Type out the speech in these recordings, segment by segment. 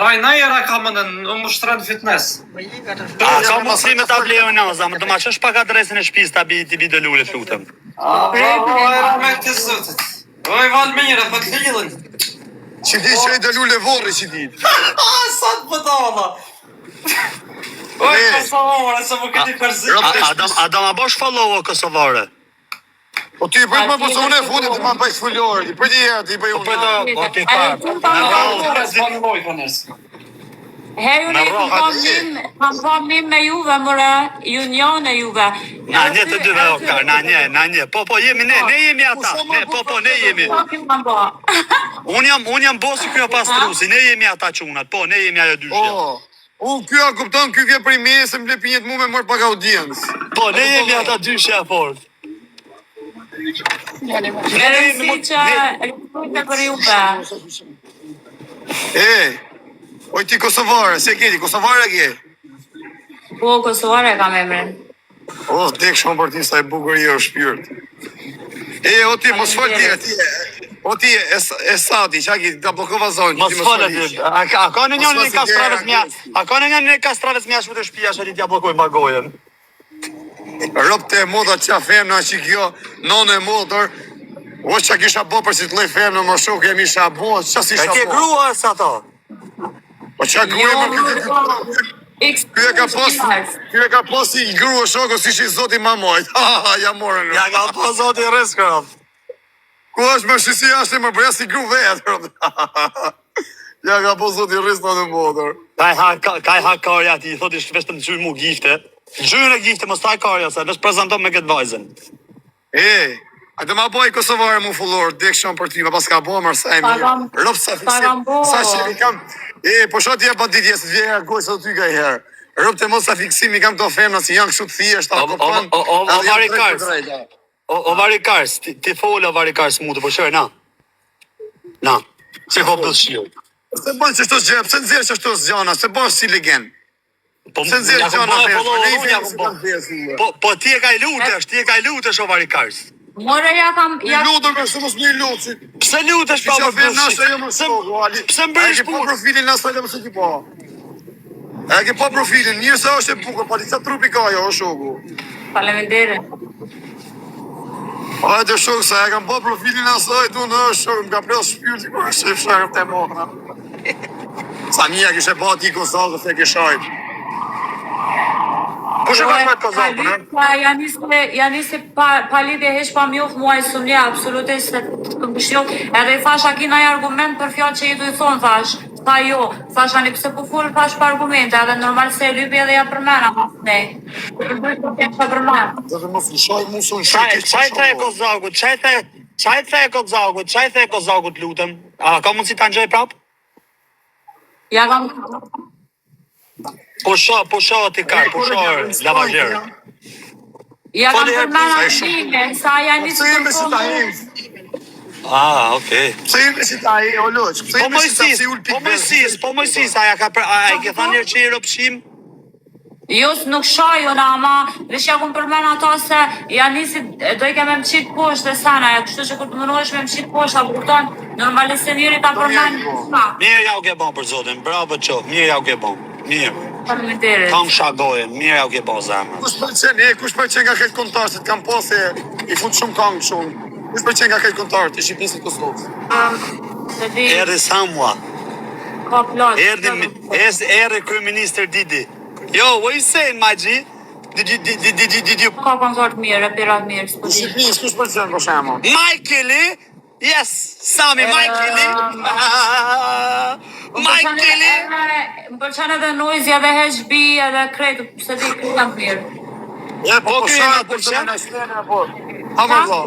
Rajnajera ka mëndën, më shtren fitness. A ka mundësi me ta blejë naza, më të ma qësh pak adresën e shtëpisë ta bi do lullet lutem. Me të zëtët. Oj, Valmire, për të lidhën. Që di që i do lullet vorë, që di. Sa të pëtala. Oj, Kosovare, se më këti përzit. A da ma bosh follow o Kosovare? O ty për më përso unë e fundit të ma bëjt fullorë, i për një herë, i për ju në. Oke, Herë unë kam pamnim me juve, mëre, Union e juve. Na një të dyve, Okar, na një. Po, jemi ne jemi ata. Ne jemi. Unë jam bosi kjo pastrusi, ne jemi ata qunat, po, ne jemi ajo dyshja. Unë kjo a kupton, kjo vje për i mesë, më lepi njët mu me mërë pak audiencë. Po, ne jemi ata dyshja fort. Rësi që rësujte për juve. Oj ti Kosovare, se ke ti, Kosovare ke? Po, Kosovare kam emrin. O, dek shumë për ti sa e bukur je o shpyrt. O ti, mos fol ti, o ti, Esadi, që a ki, ta blokova zonë, mos fol ti, a ka në njën një kastraves mja, a ka në njën një kastraves mja shme të shpia që ti ja blokoj magojën. Rëpte e moda që a femna që kjo, non e modër, o që a kisha bo për si të lej femna më shok, e mi isha bo, që si isha bo? E ke grua e sa ta? Po që a grua më Kjo e ka posi i grua shoko si që i zoti mamojt. Ja morën. Ja ka po zoti riskërët. Ku është më shisi ashtë më bërja si gru vetë. Ja ka po zoti riskërët në modër. Kaj ha karja ti, thot ishtë vesh të në gjyë mu gifte. Gjyën e gifte, më staj karja, se nësë prezentom me këtë vajzen. A të ma boj Kosovare mu fullor, dek shumë për ty, ma pas ka bo mërsa e mirë. Ropë sa fiksim, sa që i kam... po shot je bandit jesë të vjeja gojë së të ty ka i herë. Rëpë të mos sa fiksim i kam të femna si janë kështu të thjesht. O varikars, ti folë o varikars mu të përshërë, na. Se po pëllë shio. Se bënë që shto zgjë, pëse nëzirë që shto zgjana, se bënë si legend. Se nëzirë gjana feshme, po ti e ka i lutesh o varikars. More ja kam... I lutër me shumë s'mi lutë. Pse lutesh pa më përshë? Pse mbërish punë? E ke po profilin nësë të mësë ti po. E ke po profilin, njërë se është e bukur, pa lica trupi ka jo, o shoku. Falemendere. Ajde shokë, se e kam po profilin nësë tu në shokë, më ka pres shpyrti, kërë shë shërë të mohra. Sa mija kishe po ti Kosovë, se ke shajtë. Po që ka shmet Kosovë, në? Janisi palidje hesh pa mjof muaj sumje, absolutisht se të mbëshnjof. Edhe i thash, a kina i argument për fjallë që i du i thonë, thash. Tha jo, thash, ani pëse po full, thash për argumente, edhe normal se e lypi edhe ja përmena, mas ne. Dhe më fushaj musun shakit që Qaj the e Kozagut, lutem? A ka mundësi ta nxoj prap? Ja kam... Po sho ti ka, po sho lavazherë. Ja kam përmena time, sa Janisi Pse jemi si ta himë? Okej. Pse jemi si ta himë, o loq? Pse jemi si ta si ullë pikë? Po Mojsis, a i ke thanë njërë që i rëpshim? Jos nuk shajon ama, vesh ja kun përmen ato se Janisi do i keme më qitë poshtë dhe sana, kështu që kur të mënohesh me më qitë poshtë, a burton, normalisht se njëri ta përmen Mirë ja u ke bon për zotin, bravo qo, mirë ja u ke bon, mirë. Faleminderit. Kam shagoje, mirë ja u ke bon zemër. Kush pëlqen nga këtë kontartë, kam po se i fut shumë kangë shumë. Kush pëlqen nga këtë kontartë, i Shqipnisë të Kosovës? Erdi Samua. Ka plot. Erdi Kryeministër Didi. Yo, what are you saying, my G? Did you... Ka koncert mirë, repirat mirë, Në Shqipnisë, kush pëlqen për shembull? Michaeli? Yes, Sami, Michaeli. Michaeli? Më pëlqen edhe Noizja dhe HB edhe kretë, se di këtë jam mirë. Ja, po kërë pëlqen? Ha më do.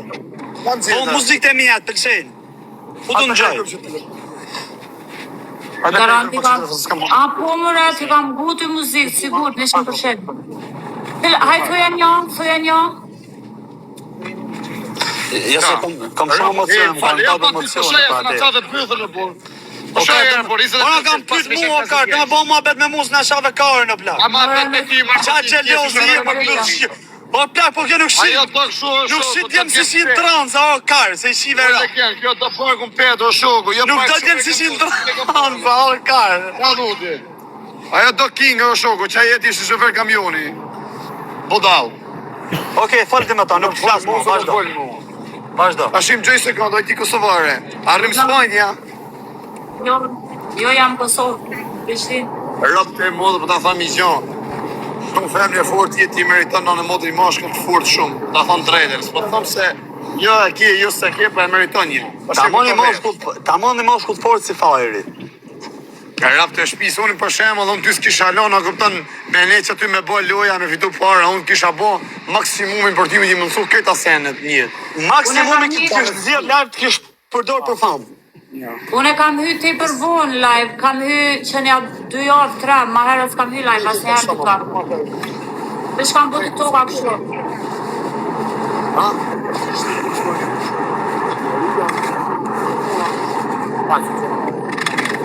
Po muzikët e mija të pëlqen. Futu në gjoj. Garanti kam... po mëre, të kam guti muzikë, sigur, në 100%. Hajtë thoja një. Ja se kam shumë emocion, kam të emocion. Ona kam pyt mua kartë, në bo mua bet me mus në shave kare në plak. Ma bet me ty, ma Qa gjelozi, më Po plak, po kjo nuk shi. Ajo të kështu është. Nuk shi t'jem si shi në tranza, o karë, se i shive ra. Kjo të parkun Petro shoku. Nuk do t'jem si shi në tranza, o karë. Ja nuti. Ajo do King, o shoku, që a jeti ishte shofer kamioni. Budall. Okej, falti me ta, nuk të flasë mu, vazhdo. Vazhdo. Ashim gjoj sekundë, ti Kosovare. Arrim Spanja. Jo jam Kosovë, Prishtinë. Rëpë të modë për ta tha misión. Shumë femre fort ti meriton në modë i mashkull të fort shumë. Ta thonë drejtër, s'po të thomë se jo e kje, jo se kje, pa e meriton një. Ta moni mashkull të fort si fajri. Rap të shpisë, unë për shemë, dhe unë ty s'kisha lona, këpëtën me ne që ty me bo loja, me fitu para, unë kisha bo maksimumin për ty me di mënsu këta senet një. Maksimumin kishë zirë live të kishë përdor për famë. Unë kam hy ti për vonë live, kam hy që nja 2 javë, 3, ma herës kam hy live, as njerë të ka. Vesh kam bëtë të toka kështu.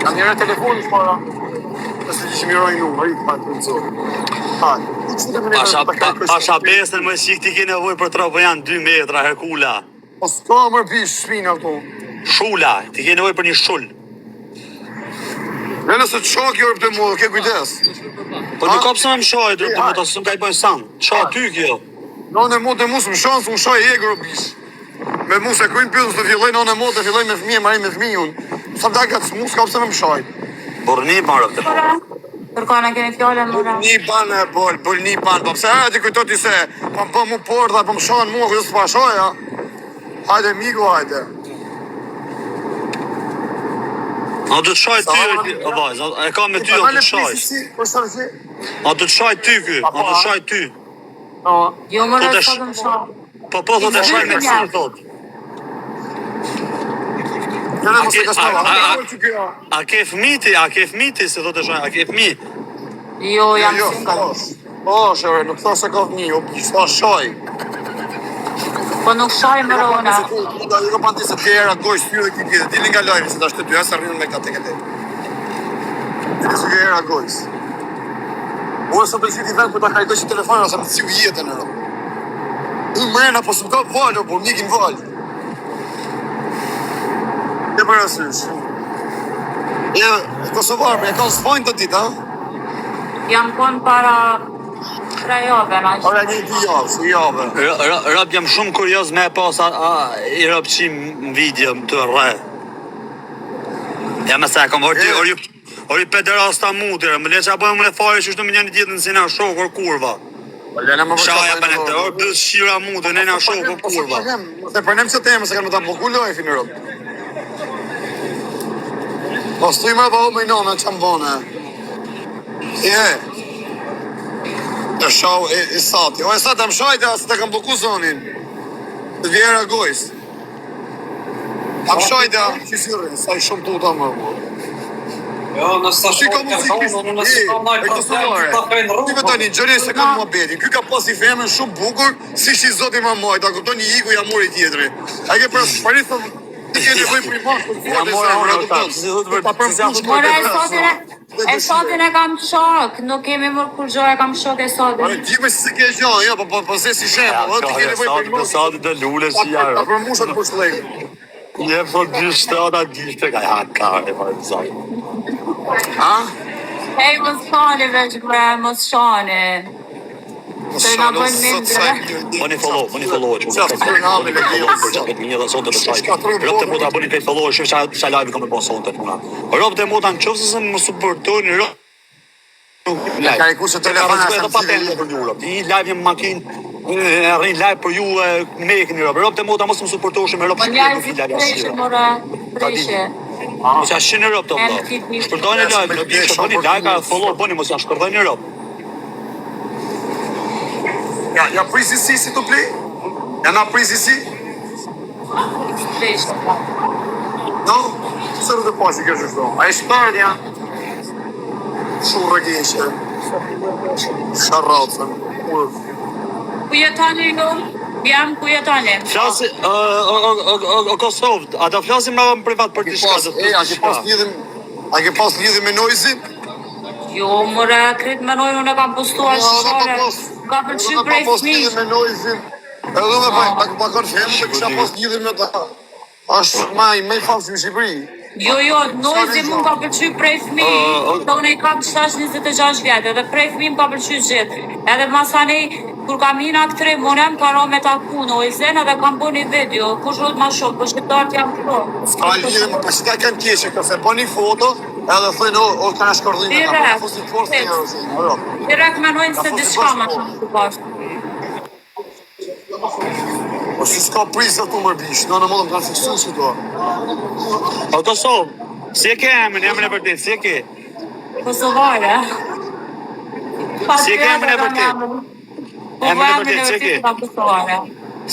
Kam njëre telefonis para, të se që miroj në mërit, pa të nëzor. Pasha besën më shik ti ki nevoj për tropo janë 2 metra, Herkula. Po s'ka mërë pish shpinë ato. Shula, ti ki nevoj për një shull. Në nëse të shok jo rëpë të modë, ke kujdes. Po nuk ka pëse me më shoj, të më të sëmë ka i bëjnë sanë. Shoj ty kjo. Në në modë e musë më shansë, më shoj e gërë bish. Me musë e kujnë pjësë të filloj, në modë e filloj me fëmije, marij me fëmije unë. Sa më dagat së musë ka pëse me më shoj. Borni banë rëpë të po. Kërkona kemi fjole më rëpë. Një banë e bolë, një banë. Po pëse e ti kujtoti se, pa më mu porta, pa më shanë mua, kujtës të pa shoja. Hajde, migo, hajde. A du të shaj ty, vajzë, e ka me ty, a du të shaj. A du të shaj ty ky, a du të shaj ty. Jo më rëpë të më shaj. Po do të shaj me ty, thot. A ke fmiti, se do të shaj, a ke fmi? Jo, jam single. Po, shërë, nuk tha se ka fmi, o s'ta shaj. Po nuk shaj më rona. Da i ka panti se tjera, gojsh ty dhe ki tjetë, dili nga lojnë, se ta shtë ty, asë arrinën me ka teke te. Dili se tjera gojsh. Ua së përsi ti vend për ta kajtoj që telefonën, asa më të ciu jetën e rëmë. Unë mrena, po së më ka valë, po më njekin valë. Ke për asysh. Kosovar, me e ka në svojnë të ditë, ha? Jam konë para 3 jave, na që. Ora një 2 javë, si javë. Rëp jam shumë kurioz me pas i rëpqim në video më të rre. Ja me se kom ori pederasta mutire, më le që a bojmë më le fare që shtu më një ditën si na shokër kurva. Shaja për në të orë bëzë shira mutë, në na shokër kurva. Se për nëmë që temë, se kanë më ta pokulloj e finë rëp. Po stu i më rëpa me i nona që më bone. Të shau e sati. O e sati më shajte, asë të kam bloku zonin. Të vjera gojës. A më shajte, që si rrinë, sa i shumë tuta më rëmë. Jo, nësë ta shkojnë kërkonë, nësë ta najtë të fejnë rrugë. Ti me tani, gjëri se kanë më beti. Ky ka pas i femën shumë bukur, si shi zoti ma majtë. A këpëton një iku, ja muri tjetëri. A ke për shparit, ti ke nevoj për i mashtë të fuat e se E sotin e kam shok, nuk kemi mërë kur gjoj e kam shok e sotin. Gjime si se ke gjohë, jo, po se si shemë, ti ke nevoj për i mashtë. Sadi të lule si jarë. Ta për mushat për shlejnë. Je për dy shtrata gjithë ka hatë kare, për të zaj. Ha? Hej, mos shani veç bre, mos shani. Se nga bëjnë mindre. Bëni follow, që më ka të një dhe sonë të shajt. Rëpë të muta bëni kejtë follow, shë që live i kom e po sonë të puna. Rëpë të muta në qëfë se më supportojnë rëpë. Ka i kusë telefona sa më cilë. Ti live një makinë, rrinë live për ju me e këni rëpë. Rëpë të muta mos më supportojnë me rëpë. Më njajë si preshe, mora, preshe. Mos ja shqinë rëpë të më. Shpërdojnë live, shpërdojnë like, follow, bëni mos ja shpërdojnë rëpë. Ja prisi si të pli? Ja na prisi si? Preshe. No? Së rrë të pasi kjo shështo? A e shtarët ja? Shumë rëgjeshë. Sharratësën. Ku jetani ju? Jam ku jetani. Flasi, o Kosovë, a da flasim rrava më privat për të shka dhe të A ke pas lidhje me Noizin? Jo, mëre, kretë me nojë, unë e kam postuar shqore. Ka pëlqy prej fëmijës. Me Noizin. Edhe me pa konfirmë se kisha pas lidhje me ta. Ashtë më i famshëm në Shqipëri. Jo, Noizi mu ka pëlqy prej fëmijë. Unë i kam tash 26 vjetë, edhe prej fëmijë më ka pëlqy gjithë. Edhe masanej, kur kam hina këtë monem, ka ra me taku Noizin edhe kam bo një video. Kush rrët ma shumë, për shqiptarët jam këto. Ska lidhje më, për shqita kanë tjeshe, këse po një foto, edhe thënë, o, kanë shkordhime, Direkt menojnë se diçka ma shumë të bashkë. Po si s'ka prisë të mërbish, në modë më kanë fiksu që to. O Kosovë, si e ke emrin e vërtet, si e ke? Kosovare. Si e ke emrin e vërtet? Emrin e vërtet, si e ke?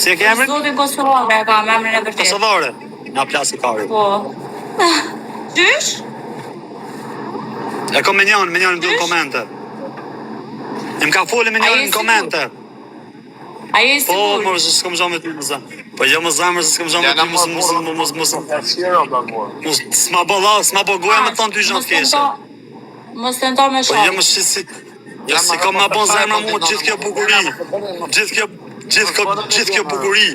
Si e ke emrin? Zotin Kosovare e kam emrin e vërtet. Kosovare? Nga plasi kari. Po. Qysh? E kom me njën në komente. E më ka folë me njën në komente. A je Po, sigur? mërë, se s'kom zonë me ty më zë. Po, jo më zemër, se s'kom zonë me ty s'ma bo goja me tonë ty zhënë t'keshe. Mos të nda me Po, jo shakë. më si kom ma bo zemër mu gjithë kjo bukuri. Gjithë kjo bukuri.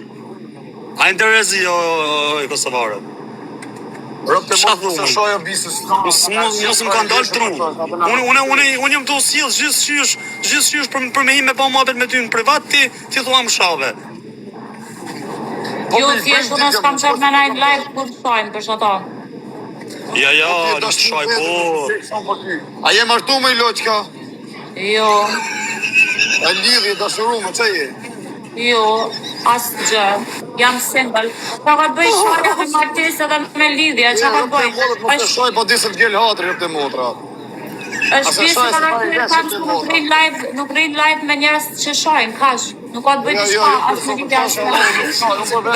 A interesi jo i Kosovare. Rëpë të mos se shoja bisës. Mos më kanë dalë tru. Unë jam të usilë, gjithë shysh për me ime pa muhabet me ty në privat, ti thua më shave. Jo, thjesht unë s'kam qef me najnë live kur të shajnë për shata. Ja, në të shaj, po. A je martu me i loqka? Jo, E lidhje, dashuru me që je? jo, asë gjë. Jam single. Qa ka të bëj shajnë me martes edhe me lidhje, qa ka të bëj? Më të shaj, po disë të gjellë hatër rëpë të motra. është pjesë ka rëpër kam që nuk rrinë live me njerës që shajnë, kash. Nuk ka të bëj të shka, asë me lidhje asë me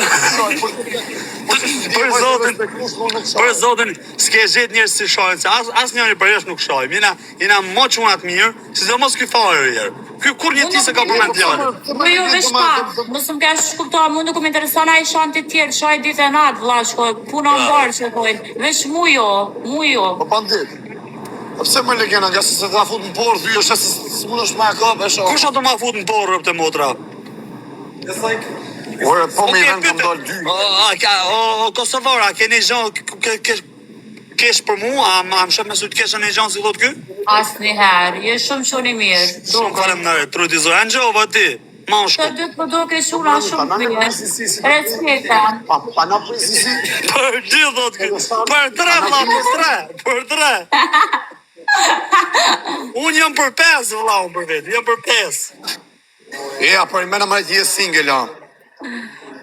Për zotin, s'ke gjetë njerës si shajnë, se as njëri për jesh nuk shajnë. Jena mo qunat mirë, si do mos këj farë rjerë. Kur një ti se ka përmen t'jallë. Po jo, vesh pa, mësë më kesh shkulta, mu nuk më interesana i shantë të tjerë, shaj ditë e natë, vlashko, puna në barë që pojnë, vesh mu jo. Po pandit. Po pse më legena, nga se ta fut në porë, thuj është se s'mun është me a kapë, e shohë. Kusha të ma fut në porë rëpë të motra? Ore, po me i vend kam dalë dy. O Kosovara, ke një gjanë, kesh për mu, a më shëp me su të kesh një gjanë si thot kë? Asë një herë, je shumë qoni mirë. Shumë kalem në trutizo, e në gjova ti, ma në Të shku. dytë për do ke shura shumë mirë. Respekta. Pa na prisisi. Për gjithë thot kë, për tre, vla, për tre. Unë jam për 5, vla, unë për vetë, jam për 5. Ja, për i mena më rejtë je single, a.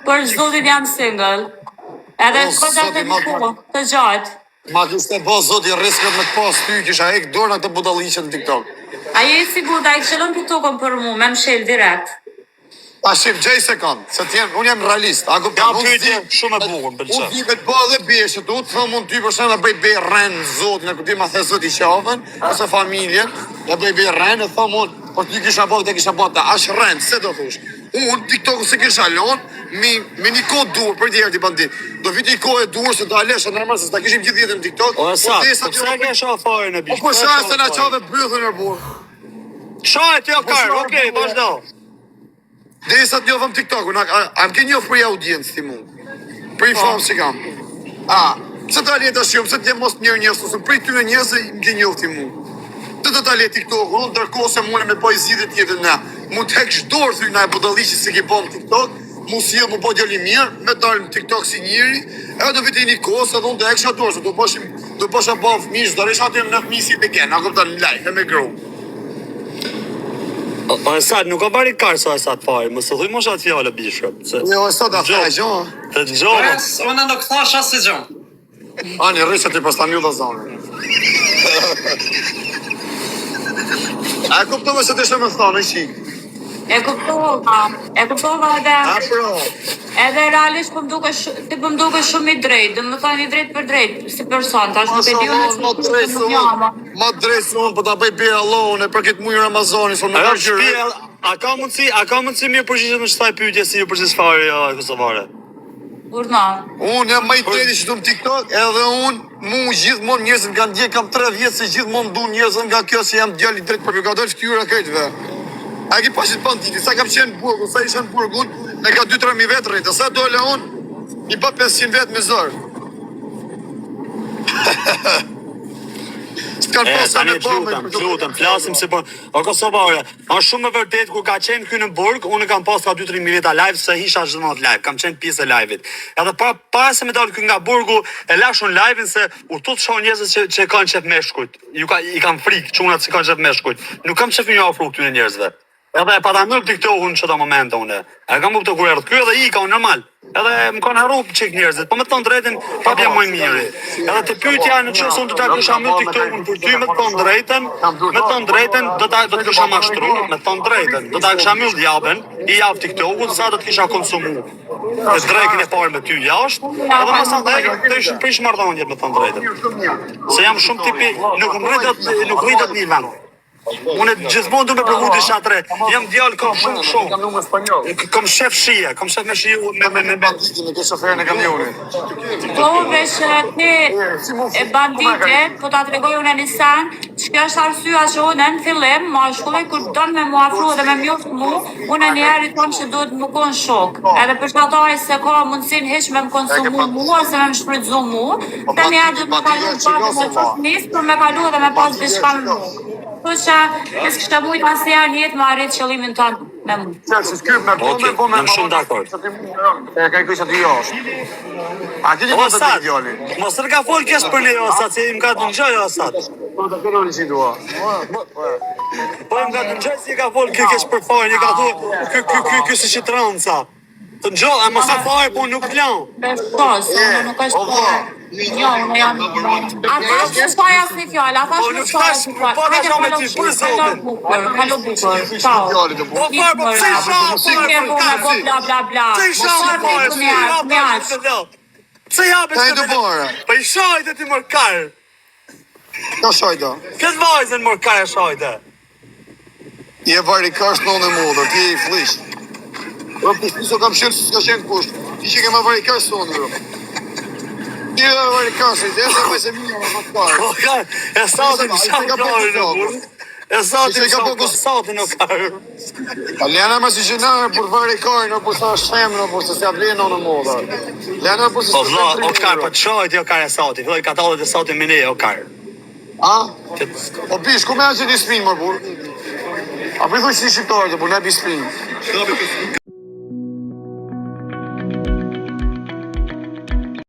Për zotin jam single. Edhe këtë të një të gjatë. Ma kështë e bo zoti riskët me të pas ty, kisha ek dorë në këtë budaliqen në TikTok. A je i sigur da i këshelon TikTokën për mu, me më shel direkt. Ta shqip, gjej se kanë, se unë jam realist. A kupta, Jam pyetje shumë e bukur, më pëlqen. Unë di me të bo dhe bjeshe, të utë thëmë unë ty për shenë dhe bëj bej rrenë zotin, e këtë ma the zoti qafën, ose familjen, dhe bëj bej rrenë, e thëmë unë, por ty kisha bo dhe kisha bo të ashtë rrenë, se do thush. Unë, TikTok se kisha lonë, me një kohë dur, për tjerë t'i bandit. Do viti një kohë e dur, se do alesha normal, se s'ta kishim gjithë jetën në TikTok. O e sa, pëse ke shafare në bishë? Po sa se na qave bëthën e burë. Shaj, t'jo karë, okej, vazhdo. Dhe sa të njofëm TikTok-un, a më ke njofë për i audiencë ti mu? Për i famë që kam. Se ta leta shumë, se t'jem mos njërë njësë, ose për i tyre njësë, më ke njofë ti mu. Të ta leta TikTok-un, unë tërko se mune me po i zidit jetën na. Mu t'hek shdorë, thuj na e budaliqi se ki po në TikTok, mu si mu po djali mirë, me dalë në TikTok si njëri, e do viti një kosë, edhe unë të hek shdorë, se do posha po fëmishë, do resh aty në fëmisi të genë, a këpta në lajë, e me gru. O e sa, nuk ka bari karë sa e sa të fari, më së thuj mos atë fjallë bishë. Jo, e sa da thaj, gjo. Të të gjohë. Unë ndo këthash asë gjohë. Ani, rrisë të i përsta mjullë dhe zonë. A e kuptove se të ishe më thonë, i qikë? E kuptova edhe realisht ti po më duke shumë i drejt, dhe më thani drejt për drejt, si person, tash nuk e di unë që nuk jama. Ma drejt se unë, po ta bëj bjerë alone, për këtë mujë Ramazoni, so në Ajo përgjërë. shpia, a ka mundësi mirë përgjishët në qëtaj pyetje si ju përgjithë fare Kosovare? Urna. Unë jam ma i drejti që du në TikTok, edhe unë, mu gjithmonë njëzën nga ndje, kam 3 vjetë se gjithmonë du njëzën nga kjo se jam djali drejt për ka dojtë ftyra këtëve. A ki pashit banditi, sa kam qenë burgu, sa isha në burgun, e ka 2-3 vetë rritë, sa dole unë, i pa 500 vetë me zërë. Tani t'lutem, flasim se po. O Kosovare, është shumë e vërtet kur ka qenë ky në burg, unë kam pas ka 2-3 minuta live se hisha çdo natë live, kam qenë pjesë e live-it. Edhe para se me dal ky nga burgu, e lashun live-in se urtut shoh njerëz që kanë qef meshkujt. I kanë frikë çunat që kanë qef meshkujt. Nuk kam qef një ofru këtyre njerëzve. Edhe e pata nuk TikTok-un në çdo moment unë. E kam kuptuar kur erdh ky edhe i ka normal. Edhe më kanë harru çik njerëzit, po me thon drejtën, papja më e mirë. Edhe të pyetja në çfarë son të ta kisha më TikTok-un për ty me thon drejtën, do të kisha mashtruar, me thon drejtën. Do ta kisha mbyll javën, i javë TikTok-un sa do të kisha konsumuar. Në drekën e parë me ty jashtë, edhe më sa të ishin prish marrëdhënie me thon drejtën. Se jam shumë tipi, nuk rritet në një vend. Unë gjithmonë du me përvu të shatre. Jam djallë, kom shumë. Kom shef shia, kom shef me shia me banditi, me ke shoferën e kamionit. Po vesh ti e bandite, po ta tregoj unë në sen, çka është arsyeja që unë në fillim, mashkulli kur don me mua afru dhe me mjoft mu, unë një herë i them se duhet më kon shok. Edhe për shkak të se ka mundsinë hiç me më konsumu mua ose me më shfrytzu mua, tani ja do të kalu pa me për me kalu dhe me pas diçka më. Po që nësë kështë mujtë asë janë jetë më arrit qëllimin tonë me mu. Jam shumë dakord. E ka i kështë aty jashtë. A ti një pasë të të djali? Mos të ka folë kesh për ne, Osat, se im ka të njëj, Osat. Po të kërë në që dua. Po im ka të njëj si ka folë kesh për fajnë, i ka thu, kësë që të rëndësa. Të njëj, e mos e fajnë, po nuk plan. Beshtos, nuk është fajnë. Jo, unë jam... Ata është shpaj asë një fjallë, ata është një shpaj asë një fjallë. Po në shpaj me ty, për zotin. Kalo bukur, ciao. Po farë, po pëse i shpaj, Bla bla bla. pëse i shpaj, pëse jabe Ka i të bërë. Po i shajtë ti mërë karë. Ka shajta. Këtë vajzën mërë karë e shajtë. I e vari kash në në modër, ti e i flishë. Rëmë të shpiso kam shirë se s'ka shenë kushtë. Ti që kema vari kash sonë, rëmë. Ti e vari kash, e dhe me se minja më të parë. Po karë, e satin në shanë karë në burë. E satin në karë. Lena me si që nërë për vari karë, në për sa shemë, në për se s'ja vlenë në modër. Lena për se Po vla, o karë, po të shajt jo karë e satin. Filloj katallet e satin me ne, o karë. A? O bish, ku me a që ti s'pinë, më burë? A për i thuj si shqiptarë, të për ne bi s'pinë.